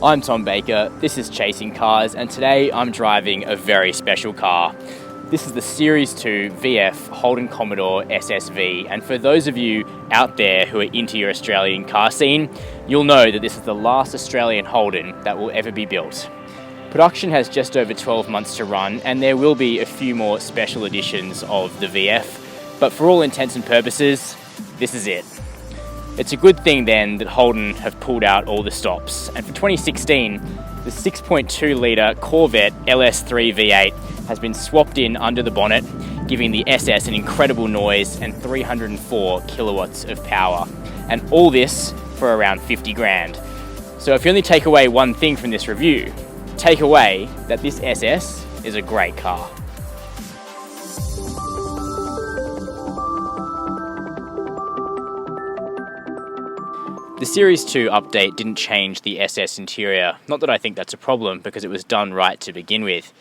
I'm Tom Baker, this is Chasing Cars, and today I'm driving a very special car. This is the Series 2 VF Holden Commodore SSV, and for those of you out there who are into your Australian car scene, you'll know that this is the last Australian Holden that will ever be built. Production has just over 12 months to run, and there will be a few more special editions of the VF, but for all intents and purposes, this is it. It's a good thing then that Holden have pulled out all the stops, and for 2016, the 6.2 litre Corvette LS3 V8 has been swapped in under the bonnet, giving the SS an incredible noise and 304 kilowatts of power, and all this for around 50 grand. So if you only take away one thing from this review, take away that this SS is a great car. The Series 2 update didn't change the SS interior, not that I think that's a problem because it was done right to begin with.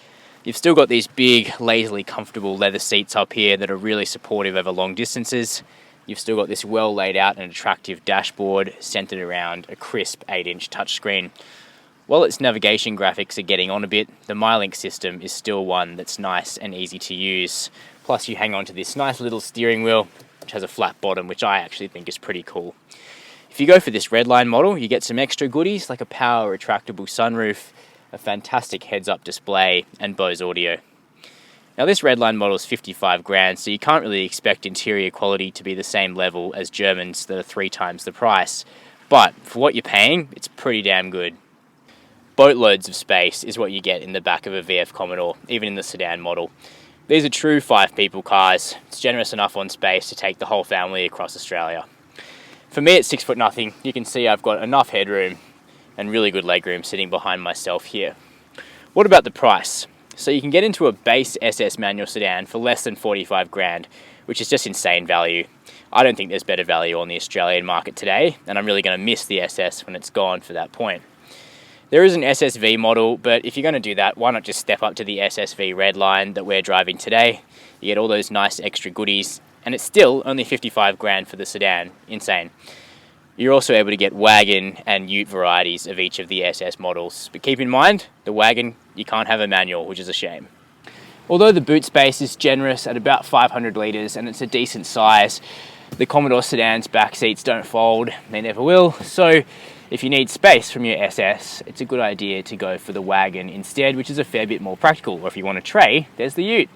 You've still got these big, lazily comfortable leather seats up here that are really supportive over long distances. You've still got this well laid out and attractive dashboard centered around a crisp 8-inch touchscreen. While its navigation graphics are getting on a bit, the MyLink system is still one that's nice and easy to use. Plus you hang on to this nice little steering wheel, which has a flat bottom, which I actually think is pretty cool. If you go for this Redline model, you get some extra goodies like a power retractable sunroof, a fantastic heads-up display, and Bose audio. Now this Redline model is 55 grand, so you can't really expect interior quality to be the same level as Germans that are 3 times the price. But for what you're paying, it's pretty damn good. Boatloads of space is what you get in the back of a VF Commodore, even in the sedan model. These are true 5-people cars. It's generous enough on space to take the whole family across Australia. For me at 6'0", you can see I've got enough headroom and really good legroom sitting behind myself here. What about the price? So you can get into a base SS manual sedan for less than 45 grand, which is just insane value. I don't think there's better value on the Australian market today, and I'm really going to miss the SS when it's gone for that point. There is an SSV model, but if you're going to do that, why not just step up to the SSV Redline that we're driving today? You get all those nice extra goodies, and it's still only 55 grand for the sedan. Insane. You're also able to get wagon and ute varieties of each of the SS models, but keep in mind, the wagon, you can't have a manual, which is a shame. Although the boot space is generous at about 500 litres and it's a decent size, the Commodore sedan's back seats don't fold, they never will, so if you need space from your SS, it's a good idea to go for the wagon instead, which is a fair bit more practical, or if you want a tray, there's the ute.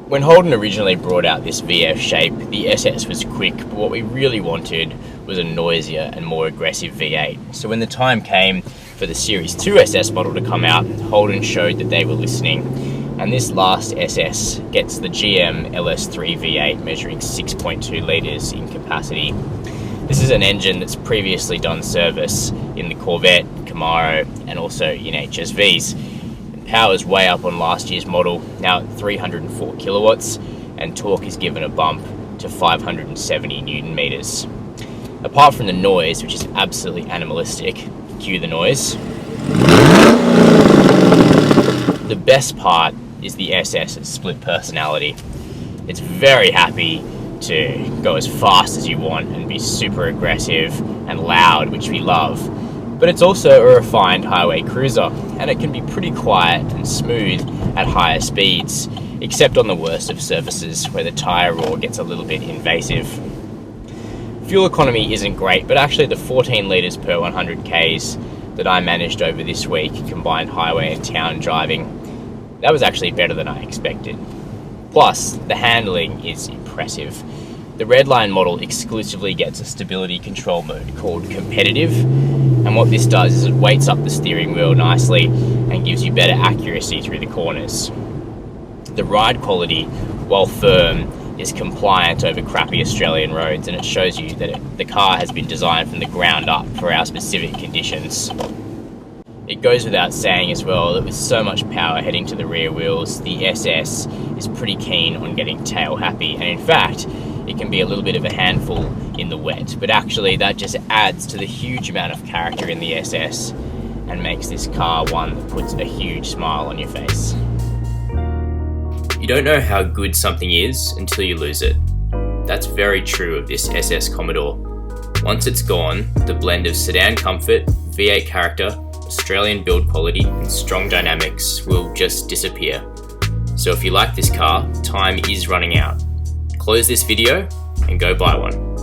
When Holden originally brought out this VF shape, the SS was quick, but what we really wanted was a noisier and more aggressive V8. So when the time came for the Series 2 SS model to come out, Holden showed that they were listening, and this last SS gets the GM LS3 V8 measuring 6.2 litres in capacity. This is an engine that's previously done service in the Corvette, Camaro, and also in HSVs. Power's way up on last year's model, now at 304 kilowatts, and torque is given a bump to 570 newton meters. Apart from the noise, which is absolutely animalistic, cue the noise. The best part is the SS's split personality. It's very happy to go as fast as you want and be super aggressive and loud, which we love. But it's also a refined highway cruiser, and it can be pretty quiet and smooth at higher speeds, except on the worst of surfaces where the tyre roar gets a little bit invasive. Fuel economy isn't great, but actually the 14 litres per 100 k's that I managed over this week, combined highway and town driving, that was actually better than I expected. Plus, the handling is impressive. The Redline model exclusively gets a stability control mode called Competitive, and what this does is it weights up the steering wheel nicely and gives you better accuracy through the corners. The ride quality, while firm, is compliant over crappy Australian roads, and it shows you that the car has been designed from the ground up for our specific conditions. It goes without saying as well that with so much power heading to the rear wheels, the SS is pretty keen on getting tail happy, and in fact, it can be a little bit of a handful in the wet, but actually that just adds to the huge amount of character in the SS and makes this car one that puts a huge smile on your face. You don't know how good something is until you lose it. That's very true of this SS Commodore. Once it's gone, the blend of sedan comfort, V8 character, Australian build quality and strong dynamics will just disappear. So if you like this car, time is running out. Close this video and go buy one.